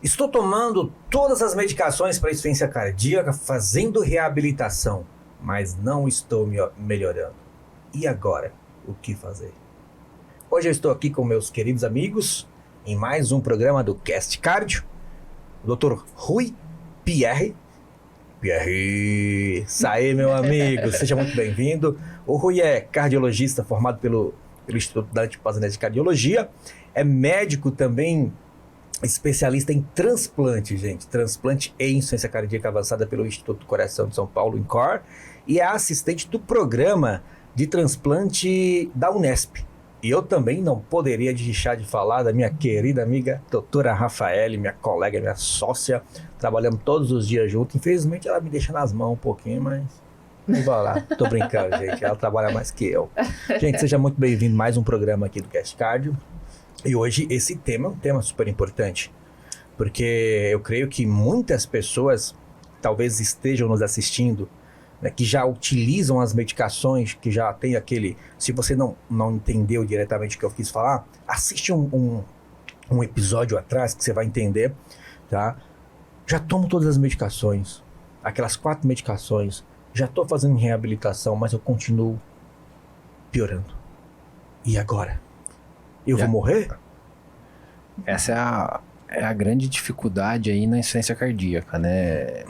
Estou tomando todas as medicações para insuficiência cardíaca, fazendo reabilitação, mas não estou melhorando. E agora? O que fazer? Hoje eu estou aqui com meus queridos amigos em mais um programa do Cast Cardio, o Dr. Rui Pierre. Saí, meu amigo, seja muito bem-vindo. O Rui é cardiologista formado pelo Instituto Dante Pazzanese de Cardiologia, é médico também, especialista em transplante, gente. Transplante e insuficiência cardíaca avançada pelo Instituto do Coração de São Paulo, INCOR, e é assistente do programa de transplante da Unesp. E eu também não poderia deixar de falar da minha querida amiga doutora Rafaele, minha colega, minha sócia. Trabalhamos todos os dias juntos. Infelizmente ela me deixa nas mãos um pouquinho, mas não vou lá. Tô brincando, gente. Ela trabalha mais que eu. Gente, seja muito bem-vindo a mais um programa aqui do Cast Cardio. E hoje esse tema é um tema super importante, porque eu creio que muitas pessoas talvez estejam nos assistindo, né, que já utilizam as medicações, que já tem aquele... Se você não entendeu diretamente o que eu quis falar, assiste um episódio atrás que você vai entender, tá? Já tomo todas as medicações, aquelas 4 medicações, já estou fazendo reabilitação, mas eu continuo piorando. E agora? Eu vou morrer? Essa é a grande dificuldade aí na insuficiência cardíaca, né?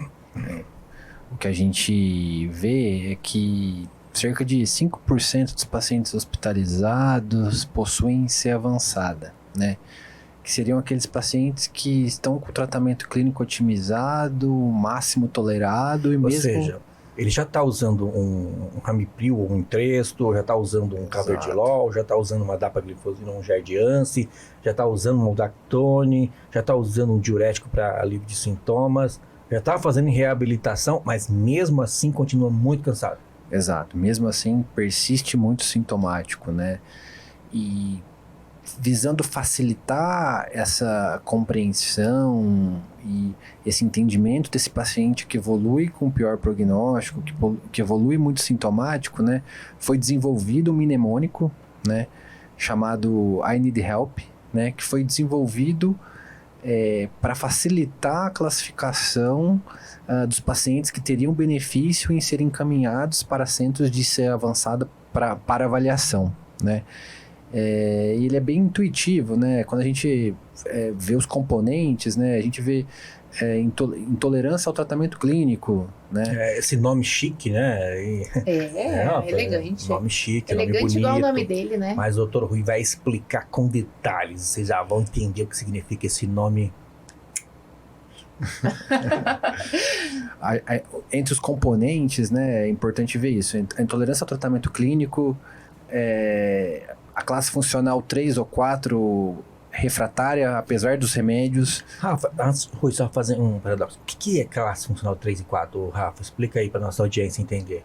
O que a gente vê é que cerca de 5% dos pacientes hospitalizados possuem C avançada, né? Que seriam aqueles pacientes que estão com o tratamento clínico otimizado, máximo tolerado e Ou mesmo... seja, ele já está usando um Ramipril ou um Entresto, já está usando um Carvedilol, já está usando uma dapaglifosina, um Jardiance, já está usando um Dactone, já está usando um diurético para alívio de sintomas, já está fazendo reabilitação, mas mesmo assim continua muito cansado. Exato, mesmo assim persiste muito sintomático, né? E visando facilitar essa compreensão e esse entendimento desse paciente que evolui com pior prognóstico, que evolui muito sintomático, né? Foi desenvolvido um mnemônico, né? Chamado I Need Help, né? Que foi desenvolvido para facilitar a classificação dos pacientes que teriam benefício em serem encaminhados para centros de C avançada para avaliação, né? E ele é bem intuitivo, né? Quando a gente vê os componentes, né? A gente vê intolerância ao tratamento clínico, né? Esse nome chique, né? Elegante. Nome chique, elegante, nome bonito. igual o nome dele, né? Mas o Dr. Rui vai explicar com detalhes. Vocês já vão entender o que significa esse nome. Entre os componentes, né? É importante ver isso. A intolerância ao tratamento clínico, a classe funcional 3 ou 4 refratária, apesar dos remédios. Rafa, Rui, só fazer um paradoxo. O que é classe funcional 3 e 4, Rafa? Explica aí para nossa audiência entender.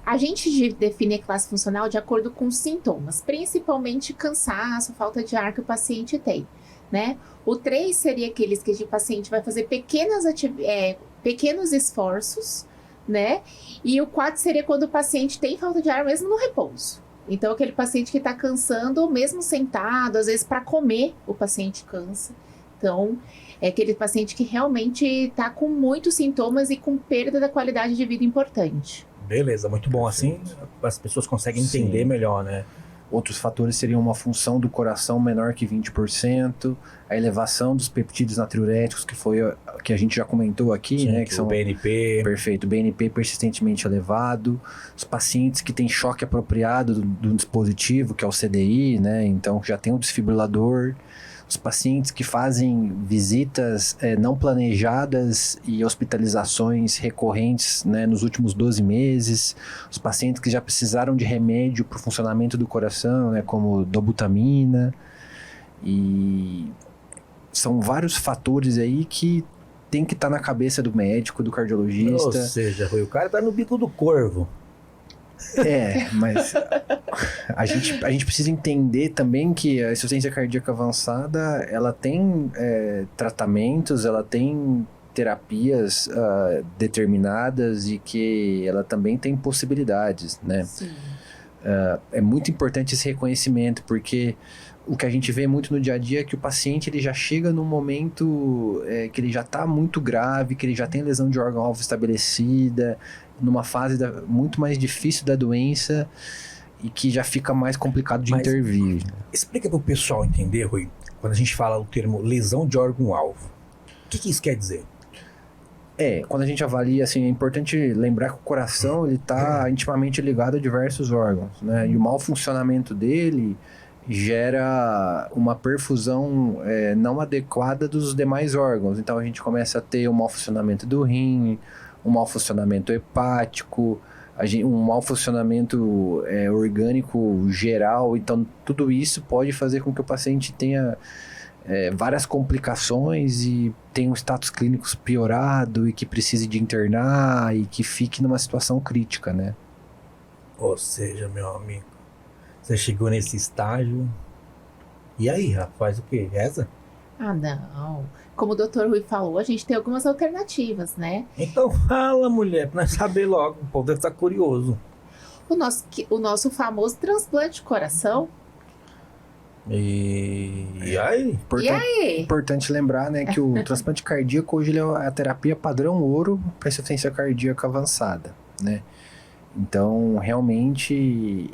A gente define a classe funcional de acordo com os sintomas, principalmente cansaço, falta de ar que o paciente tem, né? O 3 seria aqueles que o paciente vai fazer pequenos esforços, né? E o 4 seria quando o paciente tem falta de ar mesmo no repouso. Então, aquele paciente que está cansando, mesmo sentado, às vezes para comer, o paciente cansa. Então, é aquele paciente que realmente está com muitos sintomas e com perda da qualidade de vida importante. Beleza, muito bom. Assim, as pessoas conseguem entender melhor, né? Outros fatores seriam uma função do coração menor que 20%, a elevação dos peptídeos natriuréticos, que foi que a gente já comentou aqui, sim, né? Que são o BNP. Perfeito, BNP persistentemente elevado, os pacientes que têm choque apropriado do dispositivo, que é o CDI, né? Então já tem o desfibrilador. Os pacientes que fazem visitas não planejadas e hospitalizações recorrentes, né, nos últimos 12 meses. Os pacientes que já precisaram de remédio para o funcionamento do coração, né, como dobutamina. E são vários fatores aí que tem que estar na cabeça do médico, do cardiologista. Ou seja, Rui, o cara tá no bico do corvo. Mas a gente precisa entender também que a insuficiência cardíaca avançada, ela tem tratamentos, ela tem terapias determinadas e que ela também tem possibilidades, né? Sim. É muito importante esse reconhecimento, porque o que a gente vê muito no dia a dia é que o paciente ele já chega num momento que ele já está muito grave, que ele já tem lesão de órgão-alvo estabelecida, numa fase muito mais difícil da doença e que já fica mais complicado de intervir. Explica para o pessoal entender, Rui, quando a gente fala o termo lesão de órgão-alvo. O que isso quer dizer? Quando a gente avalia, assim, é importante lembrar que o coração ele está intimamente ligado a diversos órgãos, né? E o mau funcionamento dele gera uma perfusão não adequada dos demais órgãos. Então a gente começa a ter um mau funcionamento do rim, um mau funcionamento hepático, um mau funcionamento orgânico geral. Então tudo isso pode fazer com que o paciente tenha várias complicações e tenha um status clínico piorado e que precise de internar e que fique numa situação crítica, né? Ou seja, meu amigo, você chegou nesse estágio e aí, faz o quê? Reza? Ah, não. Como o Dr. Rui falou, a gente tem algumas alternativas, né? Então fala, mulher, pra nós saber logo, o povo deve estar curioso. O nosso famoso transplante de coração. E aí? Importante lembrar, né, que o transplante cardíaco hoje ele é a terapia padrão ouro para insuficiência cardíaca avançada, né? Então, realmente,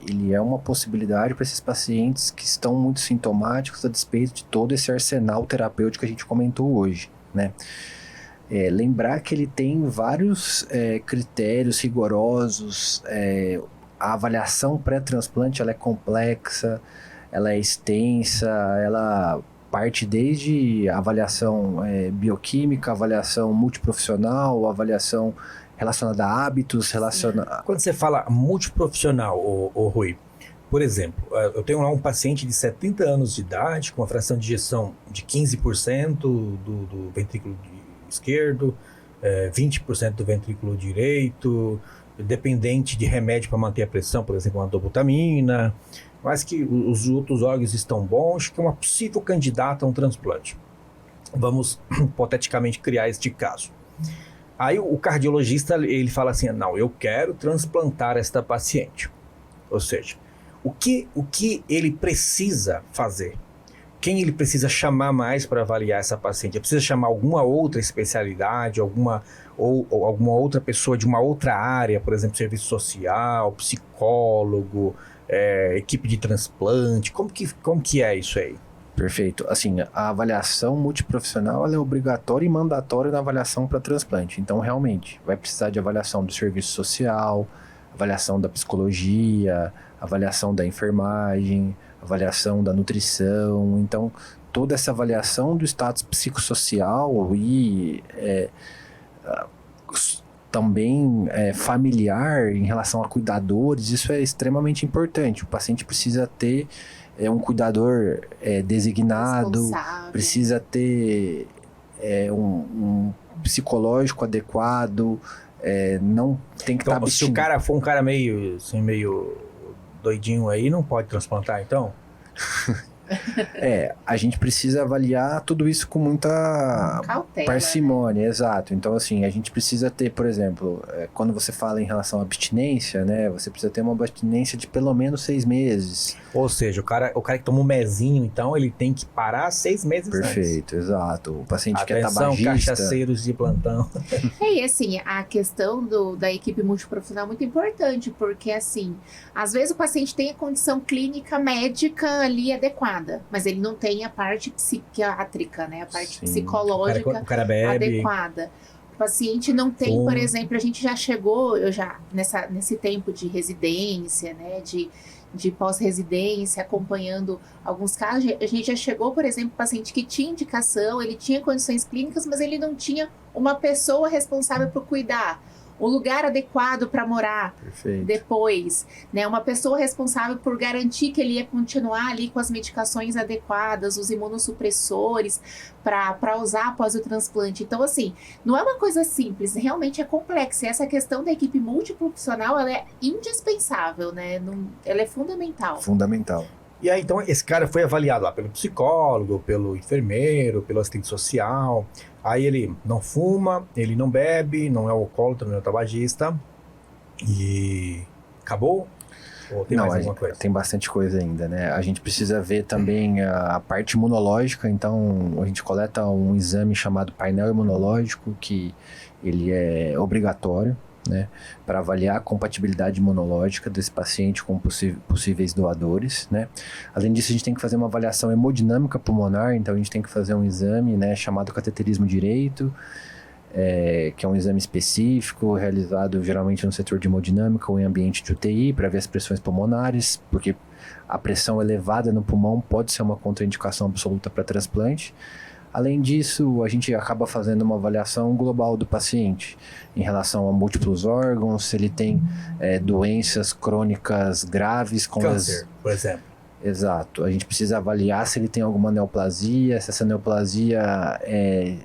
ele é uma possibilidade para esses pacientes que estão muito sintomáticos a despeito de todo esse arsenal terapêutico que a gente comentou hoje, né? Lembrar que ele tem vários critérios rigorosos, a avaliação pré-transplante ela é complexa, ela é extensa, ela parte desde avaliação bioquímica, avaliação multiprofissional, avaliação relacionada a hábitos, Quando você fala multiprofissional, ô Rui, por exemplo, eu tenho lá um paciente de 70 anos de idade, com uma fração de ejeção de 15% do ventrículo esquerdo, 20% do ventrículo direito, dependente de remédio para manter a pressão, por exemplo, uma dobutamina, mas que os outros órgãos estão bons, que é uma possível candidata a um transplante. Vamos, hipoteticamente, criar este caso. Aí o cardiologista, ele fala assim, não, eu quero transplantar esta paciente. Ou seja, o que ele precisa fazer? Quem ele precisa chamar mais para avaliar essa paciente? Ele precisa chamar alguma outra especialidade, alguma outra pessoa de uma outra área, por exemplo, serviço social, psicólogo, equipe de transplante, como que é isso aí? Perfeito. Assim, a avaliação multiprofissional ela é obrigatória e mandatória na avaliação para transplante. Então, realmente, vai precisar de avaliação do serviço social, avaliação da psicologia, avaliação da enfermagem, avaliação da nutrição. Então, toda essa avaliação do status psicossocial e também familiar em relação a cuidadores, isso é extremamente importante. O paciente precisa ter um cuidador designado, precisa ter um psicológico adequado, não tem que estar então, se o cara for um cara meio doidinho aí, não pode transplantar, então? A gente precisa avaliar tudo isso com muita cautela, parcimônia, né? Exato. Então, assim, a gente precisa ter, por exemplo, quando você fala em relação à abstinência, né? Você precisa ter uma abstinência de pelo menos 6 meses. Ou seja, o cara que toma um mesinho, então, ele tem que parar 6 meses Perfeito, antes. Exato. O paciente que é tabagista. Atenção, cachaceiros de plantão. E assim, a questão da equipe multiprofissional é muito importante, porque assim, às vezes o paciente tem a condição clínica médica ali adequada, mas ele não tem a parte psiquiátrica, né? A parte psicológica o cara bebe. adequada. O paciente não tem, por exemplo, a gente já chegou, nesse tempo de residência, né? De pós-residência, acompanhando alguns casos, a gente já chegou, por exemplo, paciente que tinha indicação, ele tinha condições clínicas, mas ele não tinha uma pessoa responsável por cuidar, um lugar adequado para morar. Perfeito. Depois, né, uma pessoa responsável por garantir que ele ia continuar ali com as medicações adequadas, os imunossupressores para usar após o transplante. Então, assim, não é uma coisa simples, realmente é complexa. E essa questão da equipe multiprofissional, ela é indispensável, né? Ela é fundamental. Fundamental. E aí, então, esse cara foi avaliado lá pelo psicólogo, pelo enfermeiro, pelo assistente social. Aí ele não fuma, ele não bebe, não é alcoólatra, não é tabagista. E acabou? Ou tem mais alguma coisa? Tem bastante coisa ainda, né? A gente precisa ver também a parte imunológica, então a gente coleta um exame chamado painel imunológico, que ele é obrigatório, né, para avaliar a compatibilidade imunológica desse paciente com possíveis doadores, né? Além disso, a gente tem que fazer uma avaliação hemodinâmica pulmonar, então a gente tem que fazer um exame, né, chamado cateterismo direito, que é um exame específico, realizado geralmente no setor de hemodinâmica ou em ambiente de UTI, para ver as pressões pulmonares, porque a pressão elevada no pulmão pode ser uma contraindicação absoluta para transplante. Além disso, a gente acaba fazendo uma avaliação global do paciente em relação a múltiplos órgãos, se ele tem doenças crônicas graves, como câncer, por exemplo. Exato. A gente precisa avaliar se ele tem alguma neoplasia, se essa neoplasia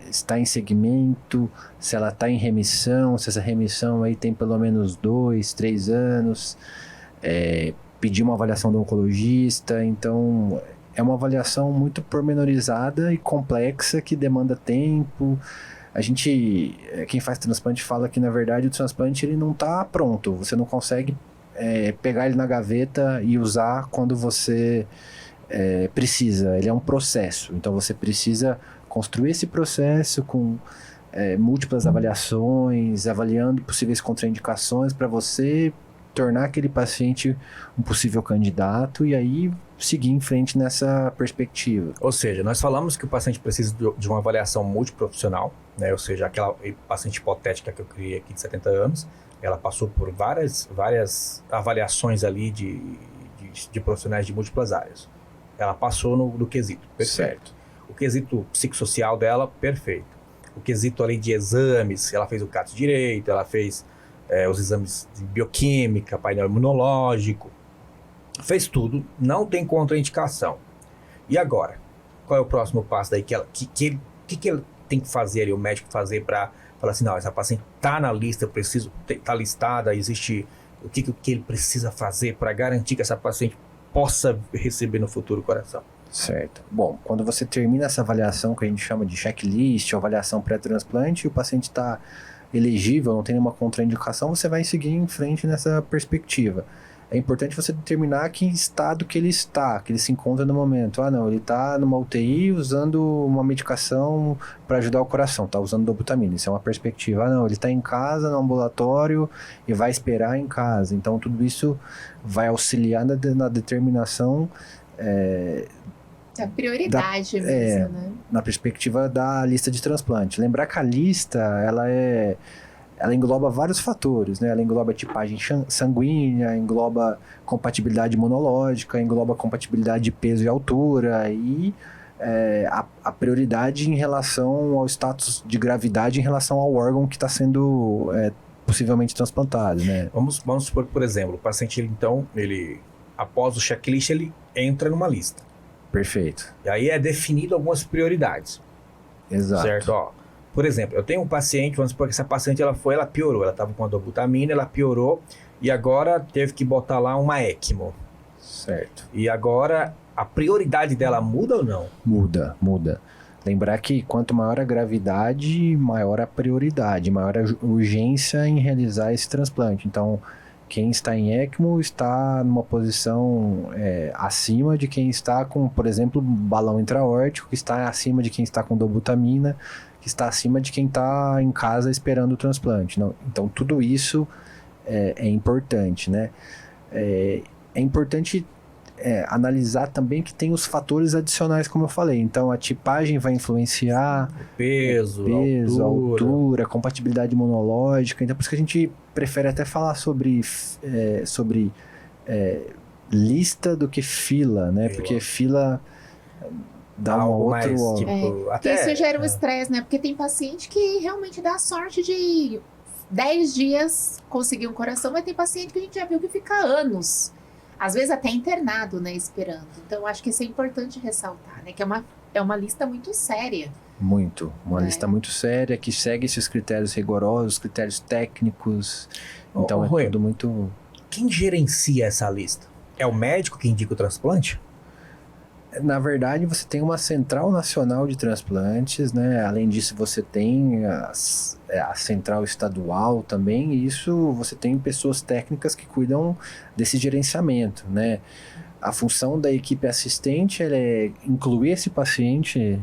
está em segmento, se ela está em remissão, se essa remissão aí tem pelo menos 2, 3 anos. Pedir uma avaliação do oncologista, então é uma avaliação muito pormenorizada e complexa que demanda tempo. A gente, quem faz transplante fala que na verdade o transplante ele não está pronto, você não consegue pegar ele na gaveta e usar quando você precisa, ele é um processo, então você precisa construir esse processo com múltiplas avaliações, avaliando possíveis contraindicações para você tornar aquele paciente um possível candidato e aí seguir em frente nessa perspectiva. Ou seja, nós falamos que o paciente precisa de uma avaliação multiprofissional, né? Ou seja, aquela paciente hipotética que eu criei aqui de 70 anos, ela passou por várias avaliações ali de profissionais de múltiplas áreas. Ela passou no quesito, perfeito. Certo. O quesito psicossocial dela, perfeito. O quesito ali de exames, ela fez o CAT direito, ela fez os exames de bioquímica, painel imunológico, fez tudo, não tem contraindicação. E agora? Qual é o próximo passo daí que ele tem que fazer ali, o médico fazer para falar assim, não, essa paciente está na lista, eu preciso, está listada, existe o que ele precisa fazer para garantir que essa paciente possa receber no futuro coração? Certo. Bom, quando você termina essa avaliação que a gente chama de checklist, ou avaliação pré-transplante, o paciente está elegível, não tem nenhuma contraindicação, você vai seguir em frente nessa perspectiva. É importante você determinar que estado que ele está, que ele se encontra no momento. Ah, não, ele está numa UTI usando uma medicação para ajudar o coração, está usando dobutamina. Isso é uma perspectiva. Ah, não, ele está em casa, no ambulatório e vai esperar em casa. Então, tudo isso vai auxiliar na determinação da prioridade mesmo, né? Na perspectiva da lista de transplante. Lembrar que a lista, ela engloba vários fatores, né? Ela engloba tipagem sanguínea, engloba compatibilidade imunológica, engloba compatibilidade de peso e altura e a prioridade em relação ao status de gravidade em relação ao órgão que está sendo possivelmente transplantado, né? Vamos supor que, por exemplo, o paciente, ele após o checklist, ele entra numa lista. Perfeito. E aí é definido algumas prioridades. Exato. Certo? Ó, por exemplo, eu tenho um paciente, vamos supor que essa paciente ela piorou. Ela estava com a dobutamina, ela piorou e agora teve que botar lá uma ECMO. Certo. E agora a prioridade dela muda ou não? Muda. Lembrar que quanto maior a gravidade, maior a prioridade, maior a urgência em realizar esse transplante. Então, quem está em ECMO está numa posição acima de quem está com, por exemplo, balão intraórtico, que está acima de quem está com dobutamina, que está acima de quem está em casa esperando o transplante. Não, então, tudo isso é importante, né? É importante analisar também que tem os fatores adicionais, como eu falei. Então, a tipagem vai influenciar... Peso, altura, compatibilidade imunológica. Então, por isso que a gente prefere até falar sobre lista do que fila, né? Porque fila dá uma outra... Porque isso gera um estresse, né? Porque tem paciente que realmente dá sorte de 10 dias conseguir um coração, mas tem paciente que a gente já viu que fica anos. Às vezes até internado, né, esperando. Então, acho que isso é importante ressaltar, né? Que é uma lista muito séria. Uma lista muito séria, que segue esses critérios rigorosos, critérios técnicos. Então, tudo muito... Quem gerencia essa lista? É o médico que indica o transplante? Na verdade, você tem uma Central Nacional de Transplantes, né? Além disso, você tem a Central Estadual também, e isso você tem pessoas técnicas que cuidam desse gerenciamento, né? A função da equipe assistente é incluir esse paciente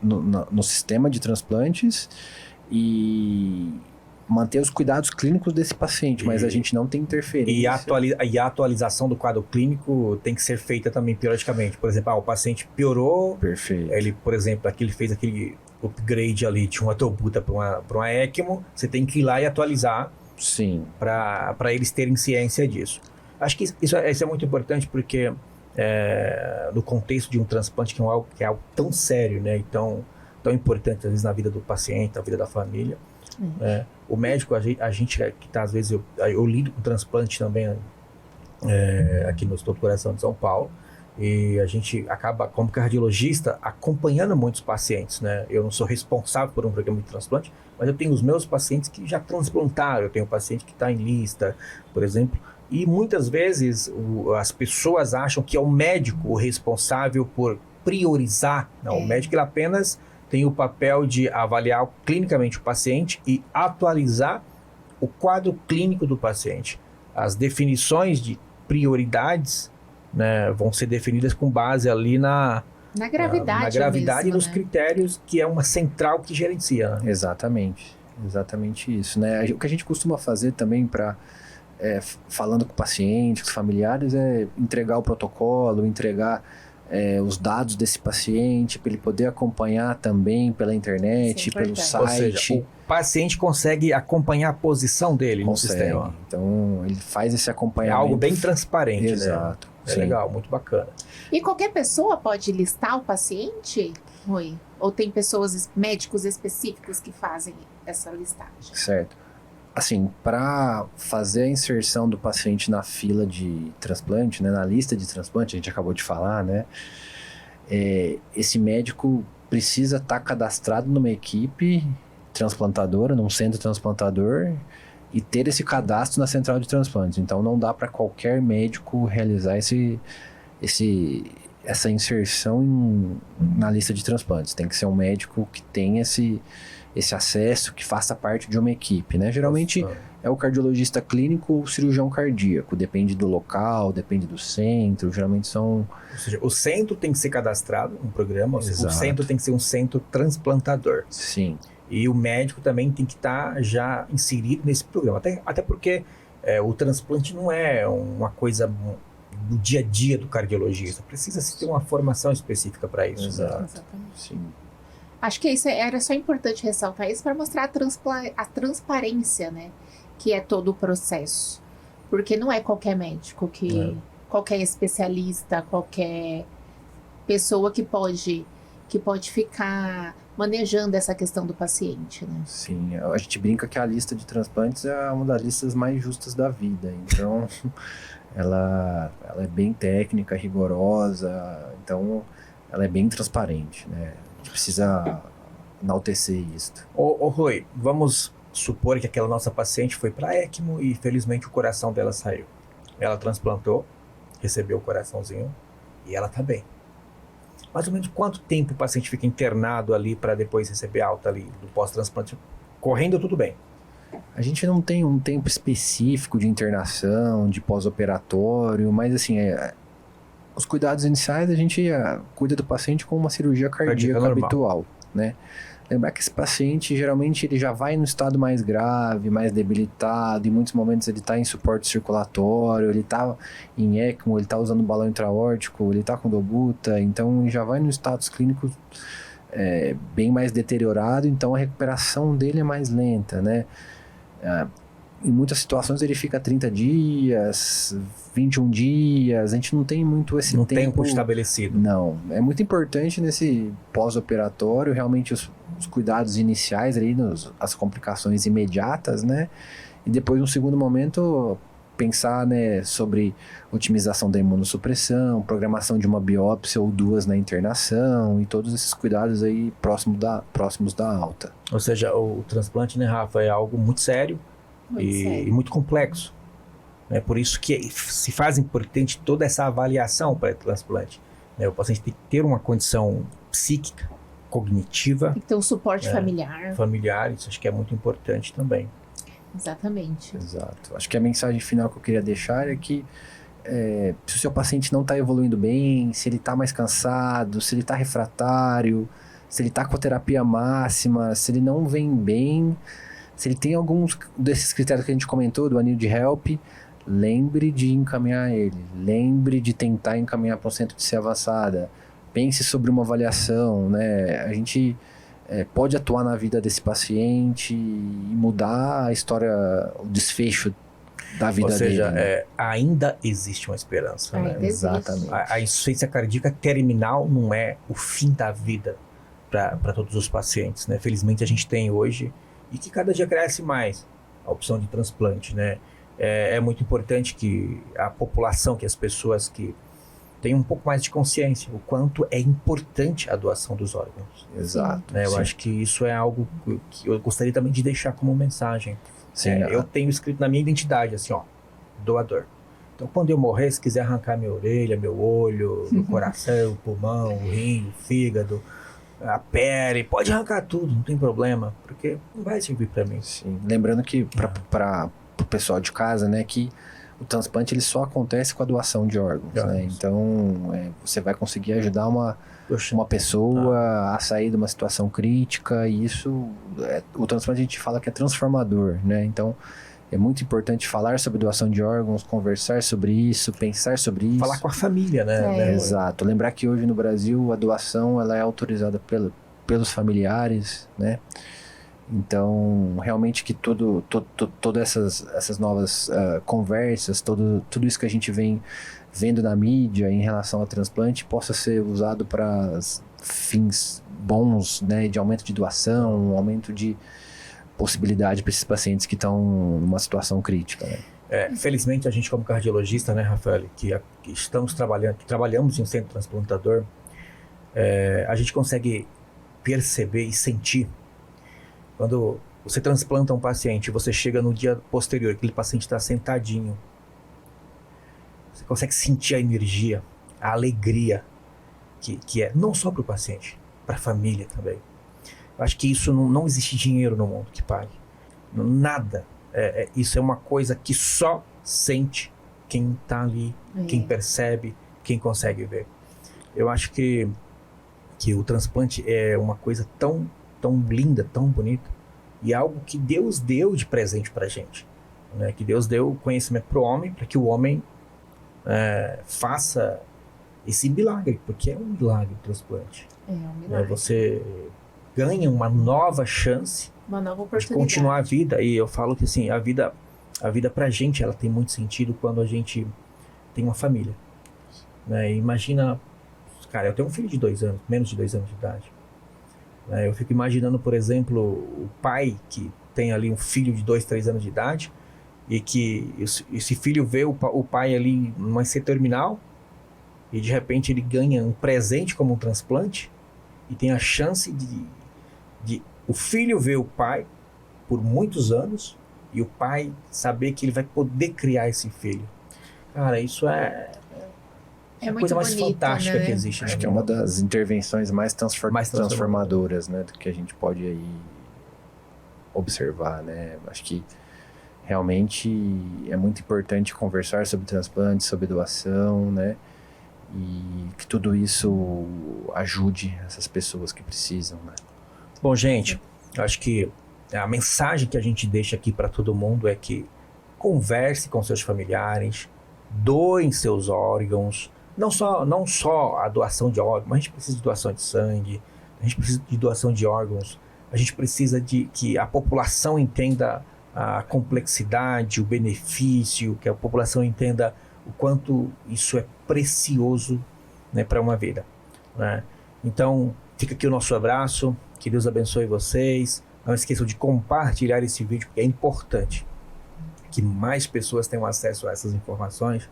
no sistema de transplantes e manter os cuidados clínicos desse paciente, mas a gente não tem interferência. E a atualização do quadro clínico tem que ser feita também periodicamente. Por exemplo, o paciente piorou. Perfeito. Ele, por exemplo, ele fez aquele upgrade ali, tinha uma tobuta para uma ECMO, você tem que ir lá e atualizar. Sim. Para eles terem ciência disso. Acho que isso é muito importante porque no contexto de um transplante, que é algo tão sério, né? E tão importante, às vezes, na vida do paciente, na vida da família. O médico, a gente que está, às vezes, eu lido com transplante também aqui no Hospital do Coração de São Paulo, e a gente acaba, como cardiologista, acompanhando muitos pacientes, né? Eu não sou responsável por um programa de transplante, mas eu tenho os meus pacientes que já transplantaram, eu tenho um paciente que está em lista, por exemplo, e muitas vezes as pessoas acham que é o médico o responsável por priorizar. Não, o médico ele apenas tem o papel de avaliar clinicamente o paciente e atualizar o quadro clínico do paciente. As definições de prioridades, né, vão ser definidas com base ali na gravidade mesmo, e nos critérios que é uma central que gerencia. Né? Exatamente isso. Né? O que a gente costuma fazer também falando com o paciente, com os familiares, é entregar o protocolo, entregar os dados desse paciente, para ele poder acompanhar também pela internet, pelo site. Ou seja, o paciente consegue acompanhar a posição dele no sistema. Então, ele faz esse acompanhamento. É algo bem transparente. Exato. Né? É legal, muito bacana. E qualquer pessoa pode listar o paciente, Rui? Ou tem médicos específicos que fazem essa listagem? Certo. Assim, para fazer a inserção do paciente na fila de transplante, né, na lista de transplante, a gente acabou de falar, né? Esse médico precisa estar cadastrado numa equipe transplantadora, num centro transplantador, e ter esse cadastro na central de transplantes. Então, não dá para qualquer médico realizar essa inserção na lista de transplantes. Tem que ser um médico que tenha esse acesso, que faça parte de uma equipe, né? Geralmente é o cardiologista clínico ou o cirurgião cardíaco, depende do local, depende do centro, geralmente são... Ou seja, o centro tem que ser cadastrado no programa, Exato. O centro tem que ser um centro transplantador. Sim. E o médico também tem que estar já inserido nesse programa, até porque o transplante não é uma coisa do dia a dia do cardiologista, precisa-se ter uma formação específica para isso. Exato. Né? Exatamente. Sim. Acho que era só importante ressaltar isso para mostrar a transparência, né? Que é todo o processo. Porque não é qualquer médico, qualquer especialista, qualquer pessoa que pode ficar manejando essa questão do paciente, né? Sim, a gente brinca que a lista de transplantes é uma das listas mais justas da vida. Então, ela é bem técnica, rigorosa, então ela é bem transparente, né? A gente precisa enaltecer isso. Ô Rui, vamos supor que aquela nossa paciente foi para ECMO e felizmente o coração dela saiu. Ela transplantou, recebeu o coraçãozinho e ela tá bem. Mais ou menos quanto tempo o paciente fica internado ali para depois receber alta ali do pós-transplante? Correndo tudo bem. A gente não tem um tempo específico de internação, de pós-operatório, mas assim, os cuidados iniciais a gente cuida do paciente com uma cirurgia cardíaca habitual, né? Lembrar que esse paciente, geralmente, ele já vai no estado mais grave, mais debilitado, em muitos momentos ele está em suporte circulatório, ele está em ECMO, ele está usando balão intraórtico, ele está com dobuta, então ele já vai no status clínico bem mais deteriorado, então a recuperação dele é mais lenta, né? Em muitas situações ele fica 30 dias, 21 dias, a gente não tem muito esse tempo estabelecido. Não, é muito importante nesse pós-operatório, realmente os cuidados iniciais ali, as complicações imediatas, né? E depois, num segundo momento, pensar, né, sobre otimização da imunossupressão, programação de uma biópsia ou duas na internação e todos esses cuidados aí próximos da alta. Ou seja, o transplante, né, Rafa, é algo muito sério e muito complexo. É por isso que se faz importante toda essa avaliação pré-transplante. né? O paciente tem que ter uma condição psíquica, cognitiva, Tem que ter um suporte familiar. familiar, isso acho que é muito importante também. Exatamente. Exato. Acho que a mensagem final que eu queria deixar é que se o seu paciente não está evoluindo bem, se ele está mais cansado, se ele está refratário, se ele está com a terapia máxima, se ele não vem bem, se ele tem alguns desses critérios que a gente comentou, do anil de HELP, lembre de encaminhar ele. Lembre de tentar encaminhar para um centro de C avançada. Pense sobre uma avaliação, né? A gente pode atuar na vida desse paciente e mudar a história, o desfecho da vida dele. Ou seja, né? ainda existe uma esperança. Ainda Né? existe. Exatamente. A insuficiência cardíaca terminal não é o fim da vida para todos os pacientes, né? Felizmente a gente tem hoje, e que cada dia cresce mais, a opção de transplante, né? É muito importante que a população, que as pessoas que tenham um pouco mais de consciência, o quanto é importante a doação dos órgãos. Exato. Né? Eu sim. acho que isso é algo que eu gostaria também de deixar como mensagem. Sim, Eu tenho escrito na minha identidade, assim, ó, doador. Então, quando eu morrer, se quiser arrancar minha orelha, meu olho, meu coração, o pulmão, o rim, o fígado, a pele, pode arrancar tudo, não tem problema, porque não vai servir para mim. Sim. Lembrando que para o pessoal de casa, né, que o transplante ele só acontece com a doação de órgãos, né? Então você vai conseguir ajudar uma pessoa a sair de uma situação crítica, e isso o transplante a gente fala que é transformador, né? Então é muito importante falar sobre doação de órgãos, conversar sobre isso, pensar sobre isso. Falar com a família, né? Exato. Lembrar que hoje no Brasil a doação ela é autorizada pelos familiares, né? Então, realmente que todas essas novas conversas, tudo isso que a gente vem vendo na mídia em relação ao transplante possa ser usado para fins bons, né? De aumento de doação, um aumento de possibilidade para esses pacientes que estão numa situação crítica, né? Felizmente a gente como cardiologista, né, Rafael, que trabalhamos em um centro transplantador, a gente consegue perceber e sentir quando você transplanta um paciente, você chega no dia posterior, aquele paciente está sentadinho, você consegue sentir a energia, a alegria que é não só para o paciente, para a família também. Eu acho que isso não existe dinheiro no mundo que pague. Nada. Isso é uma coisa que só sente quem está ali, quem percebe, quem consegue ver. Eu acho que o transplante é uma coisa tão linda, tão bonita, e algo que Deus deu de presente pra gente, né? Que Deus deu conhecimento pro homem, para que o homem faça esse milagre, porque é um milagre o transplante. É um milagre. Você ganha uma nova chance, uma nova de oportunidade. continuar a vida, e eu falo que assim, a vida pra gente, ela tem muito sentido quando a gente tem uma família, né? Imagina, cara, eu tenho um filho de 2 anos, menos de 2 anos de idade. Eu fico imaginando, por exemplo, o pai que tem ali um filho de 2, 3 anos de idade, e que esse filho vê o pai ali numa IC terminal, e de repente ele ganha um presente como um transplante, e tem a chance de o filho ver o pai por muitos anos, e o pai saber que ele vai poder criar esse filho. Cara, isso é a coisa mais bonito, fantástica, né? que existe. Acho que é uma das intervenções mais transformadoras, né, do que a gente pode aí observar, né? Acho que realmente é muito importante conversar sobre transplante, sobre doação, né? E que tudo isso ajude essas pessoas que precisam, né? Bom, gente, acho que a mensagem que a gente deixa aqui para todo mundo é que converse com seus familiares, doem seus órgãos, não só a doação de órgãos, mas a gente precisa de doação de sangue, a gente precisa de doação de órgãos, a gente precisa de que a população entenda a complexidade, o benefício, que a população entenda o quanto isso é precioso, né, para uma vida, né? Então, fica aqui o nosso abraço, que Deus abençoe vocês. Não esqueçam de compartilhar esse vídeo, porque é importante que mais pessoas tenham acesso a essas informações,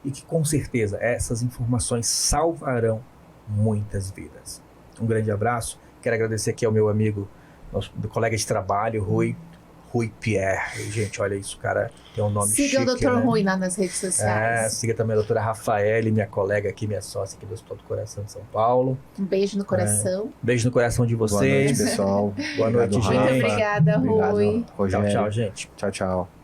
e que com certeza essas informações salvarão muitas vidas. Um grande abraço. Quero agradecer aqui ao meu amigo, nosso colega de trabalho, Rui. Rui Pierre. Gente, olha isso, cara, tem um nome Siga o chique, Dr. né? Rui lá nas redes sociais. Siga também a doutora Rafaele, minha colega aqui, minha sócia aqui do Hospital do Coração de São Paulo. Um beijo no coração. Beijo no coração de Boa noite, vocês. pessoal. Boa noite, Obrigado, gente. Muito obrigada, Obrigado, Rui. Rogério. Tchau, tchau, gente. Tchau, tchau.